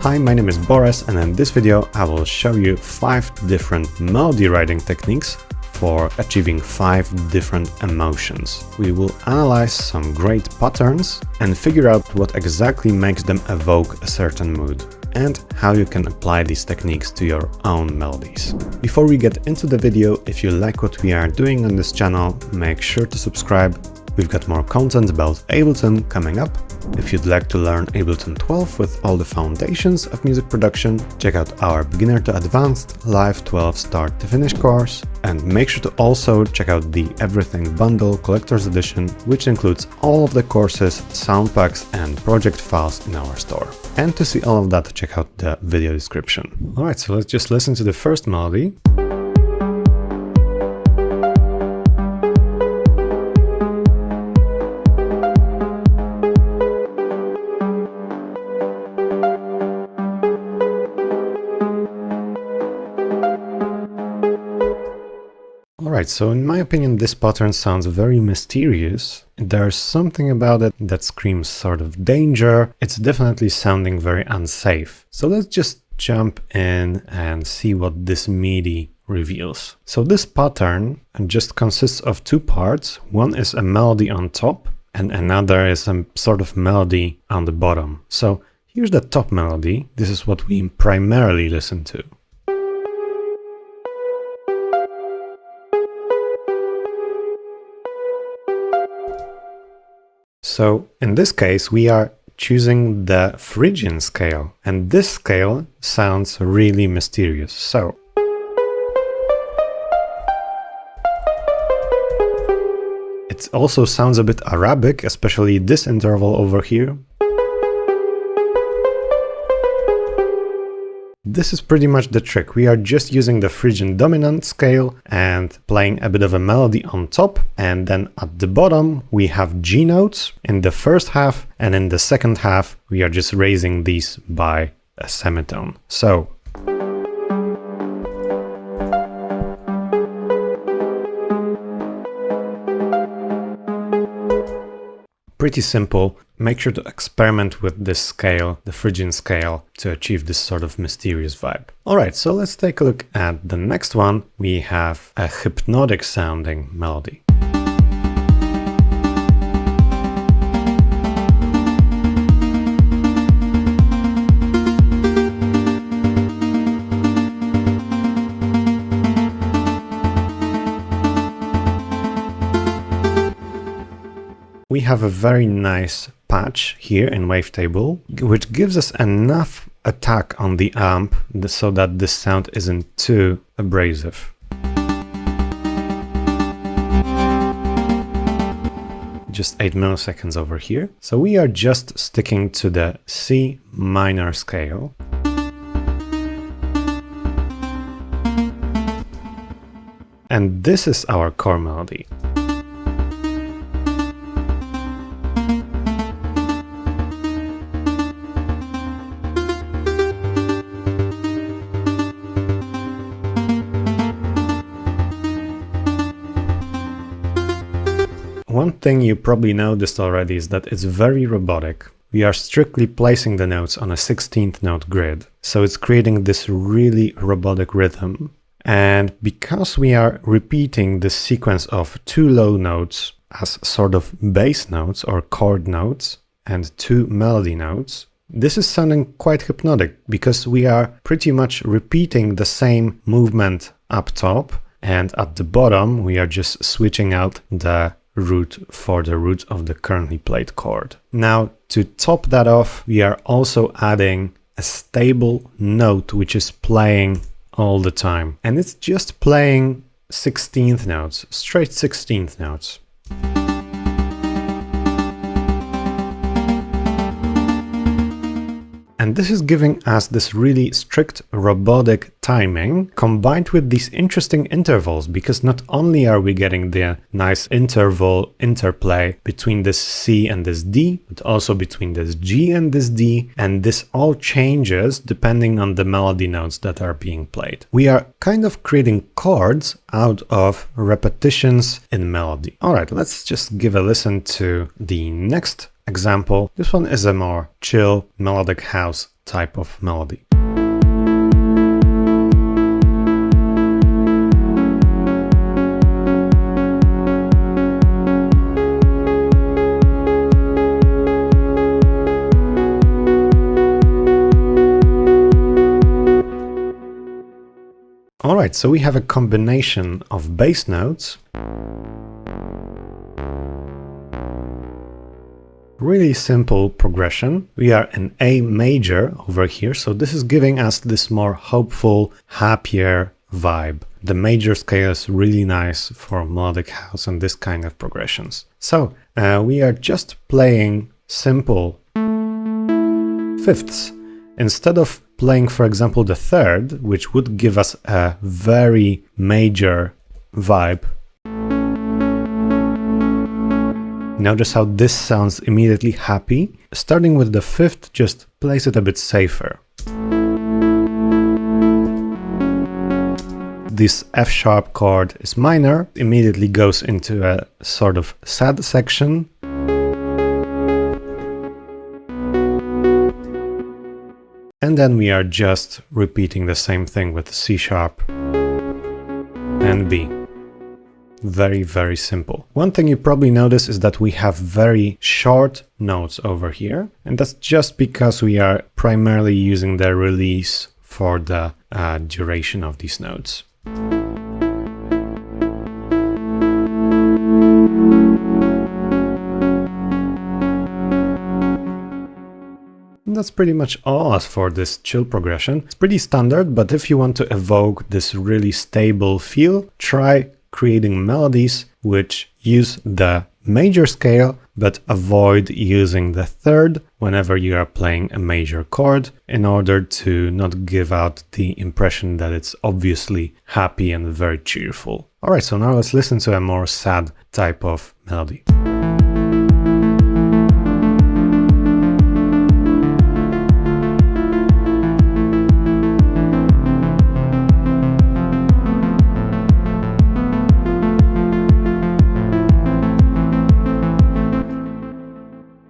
Hi, my name is Borys, and in this video I will show you 5 different melody writing techniques for achieving 5 different emotions. We will analyze some great patterns and figure out what exactly makes them evoke a certain mood, and how you can apply these techniques to your own melodies. Before we get into the video, if you like what we are doing on this channel, make sure to subscribe. We've got more content about Ableton coming up. If you'd like to learn Ableton 12 with all the foundations of music production, check out our Beginner to Advanced Live 12 Start to Finish course, and make sure to also check out the Everything Bundle Collector's Edition, which includes all of the courses, sound packs and project files in our store. And to see all of that, check out the video description. Alright, so let's just listen to the first melody. Alright, so in my opinion this pattern sounds very mysterious. There's something about it that screams sort of danger. It's definitely sounding very unsafe. So let's just jump in and see what this MIDI reveals. So this pattern just consists of 2 parts. One is a melody on top and another is a sort of melody on the bottom. So here's the top melody. This is what we primarily listen to. So in this case, we are choosing the Phrygian scale, and this scale sounds really mysterious. So it also sounds a bit Arabic, especially this interval over here. This is pretty much the trick. We are just using the Phrygian dominant scale and playing a bit of a melody on top, and then at the bottom we have G notes in the first half, and in the second half we are just raising these by a semitone. So pretty simple. Make sure to experiment with this scale, the Phrygian scale, to achieve this sort of mysterious vibe. Alright, so let's take a look at the next one. We have a hypnotic sounding melody. We have a very nice patch here in Wavetable, which gives us enough attack on the amp so that this sound isn't too abrasive. Just 8 milliseconds over here. So we are just sticking to the C minor scale. And this is our core melody. One thing you probably noticed already is that it's very robotic. We are strictly placing the notes on a 16th note grid, so it's creating this really robotic rhythm. And because we are repeating this sequence of 2 low notes as sort of bass notes or chord notes and 2 melody notes, this is sounding quite hypnotic because we are pretty much repeating the same movement up top, and at the bottom we are just switching out the root for the root of the currently played chord. Now, to top that off, we are also adding a stable note which is playing all the time, and it's just playing 16th notes, straight 16th notes. And this is giving us this really strict robotic timing combined with these interesting intervals, because not only are we getting the nice interval interplay between this C and this D, but also between this G and this D, and this all changes depending on the melody notes that are being played. We are kind of creating chords out of repetitions in melody. Alright, let's just give a listen to the next example. This one is a more chill melodic house type of melody. Alright, so we have a combination of bass notes, really simple progression. We are in A major over here, so this is giving us this more hopeful, happier vibe. The major scale is really nice for melodic house and this kind of progressions. So we are just playing simple fifths. Instead of playing, for example, the third, which would give us a very major vibe. Notice how this sounds immediately happy. Starting with the fifth just plays it a bit safer. This F sharp chord is minor, immediately goes into a sort of sad section. And then we are just repeating the same thing with C sharp and B. Very, very simple. One thing you probably notice is that we have very short notes over here. And that's just because we are primarily using the release for the duration of these notes. That's pretty much all as for this chill progression. It's pretty standard, but if you want to evoke this really stable feel, try creating melodies which use the major scale, but avoid using the third whenever you are playing a major chord, in order to not give out the impression that it's obviously happy and very cheerful. Alright, so now let's listen to a more sad type of melody.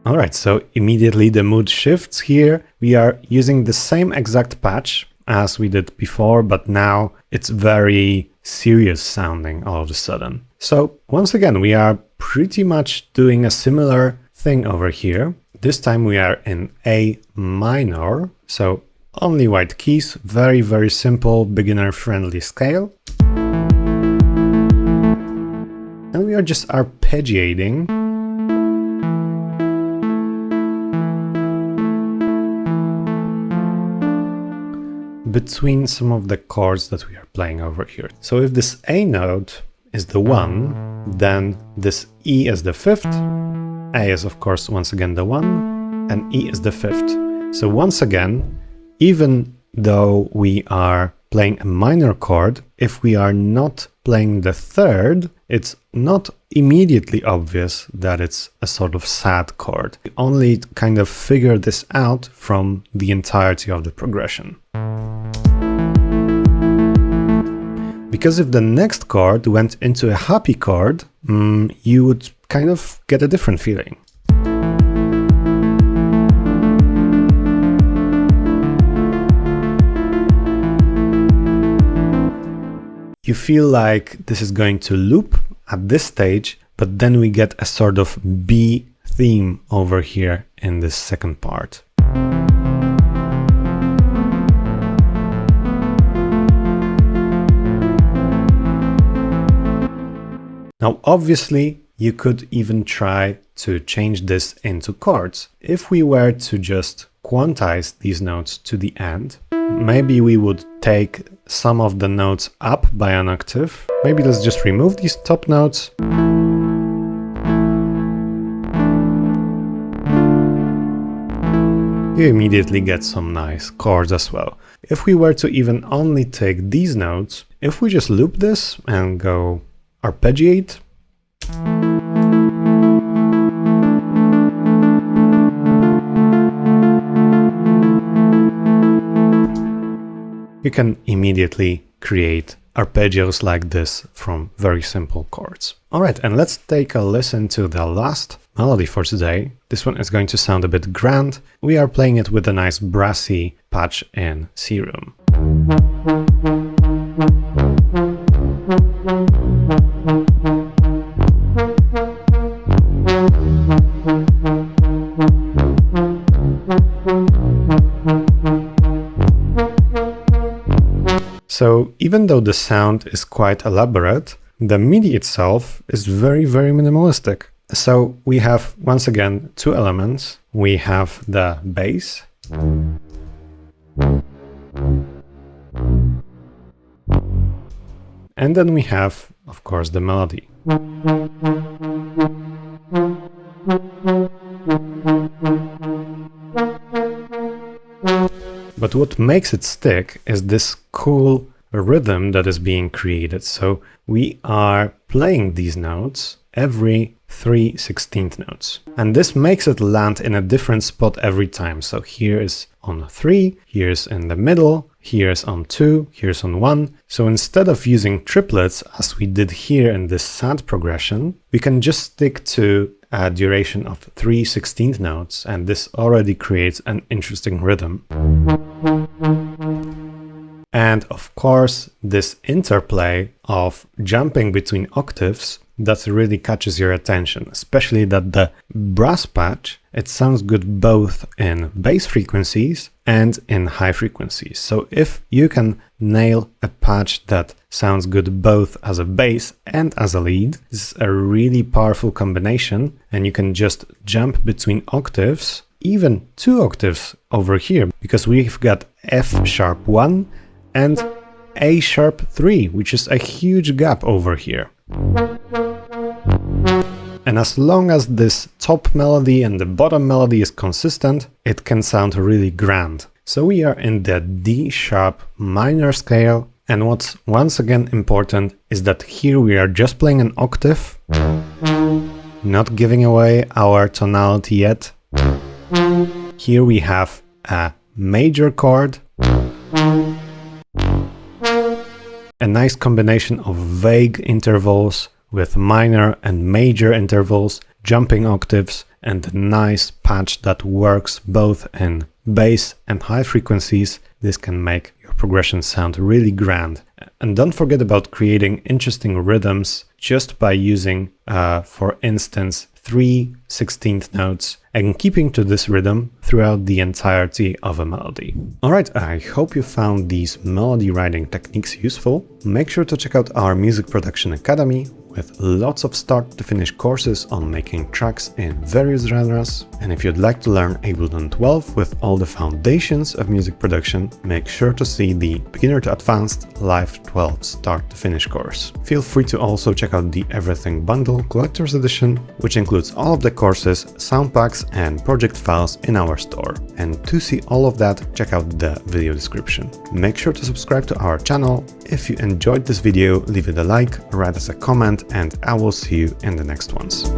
Alright, so immediately the mood shifts here. We are using the same exact patch as we did before, but now it's very serious sounding all of a sudden. So once again, we are pretty much doing a similar thing over here. This time we are in A minor, so only white keys, very, very simple, beginner-friendly scale. And we are just arpeggiating. Between some of the chords that we are playing over here. So if this A note is the 1, then this E is the 5th, A is of course once again the 1, and E is the 5th. So once again, even though we are playing a minor chord, if we are not playing the third, it's not immediately obvious that it's a sort of sad chord. We only kind of figure this out from the entirety of the progression. Because if the next chord went into a happy chord, you would kind of get a different feeling. You feel like this is going to loop at this stage, but then we get a sort of B theme over here in this second part. Now, obviously, you could even try to change this into chords. If we were to just quantize these notes to the end, maybe we would take some of the notes up by an octave. Maybe let's just remove these top notes. You immediately get some nice chords as well. If we were to even only take these notes, if we just loop this and go arpeggiate, you can immediately create arpeggios like this from very simple chords. Alright, and let's take a listen to the last melody for today. This one is going to sound a bit grand. We are playing it with a nice brassy patch in C room. So even though the sound is quite elaborate, the MIDI itself is very, very minimalistic. So we have, once again, two elements. We have the bass. And then we have, of course, the melody. But what makes it stick is this cool rhythm that is being created. So we are playing these notes every 3/16 notes. And this makes it land in a different spot every time. So here is on 3, here's in the middle, here's on 2, here's on 1. So instead of using triplets, as we did here in this sad progression, we can just stick to a duration of 3/16 notes, and this already creates an interesting rhythm. And of course, this interplay of jumping between octaves, that really catches your attention, especially that the brass patch, it sounds good both in bass frequencies and in high frequencies. So if you can nail a patch that sounds good both as a bass and as a lead, this is a really powerful combination, and you can just jump between octaves, even 2 octaves over here, because we've got F#1 and A#3, which is a huge gap over here. And as long as this top melody and the bottom melody is consistent, it can sound really grand. So we are in the D# minor scale, and what's once again important is that here we are just playing an octave, not giving away our tonality yet. Here we have a major chord, a nice combination of vague intervals with minor and major intervals, jumping octaves, and a nice patch that works both in bass and high frequencies. This can make your progression sound really grand. And don't forget about creating interesting rhythms just by using, for instance, 3/16 notes and keeping to this rhythm throughout the entirety of a melody. Alright, I hope you found these melody writing techniques useful. Make sure to check out our Music Production Academy with lots of start to finish courses on making tracks in various genres. And if you'd like to learn Ableton 12 with all the foundations of music production, make sure to see the Beginner to Advanced Live 12 Start to Finish course. Feel free to also check out the Everything Bundle Collector's Edition, which includes all of the courses, sound packs and project files in our store. And to see all of that, check out the video description. Make sure to subscribe to our channel. If you enjoyed this video, leave it a like, write us a comment, and I will see you in the next ones.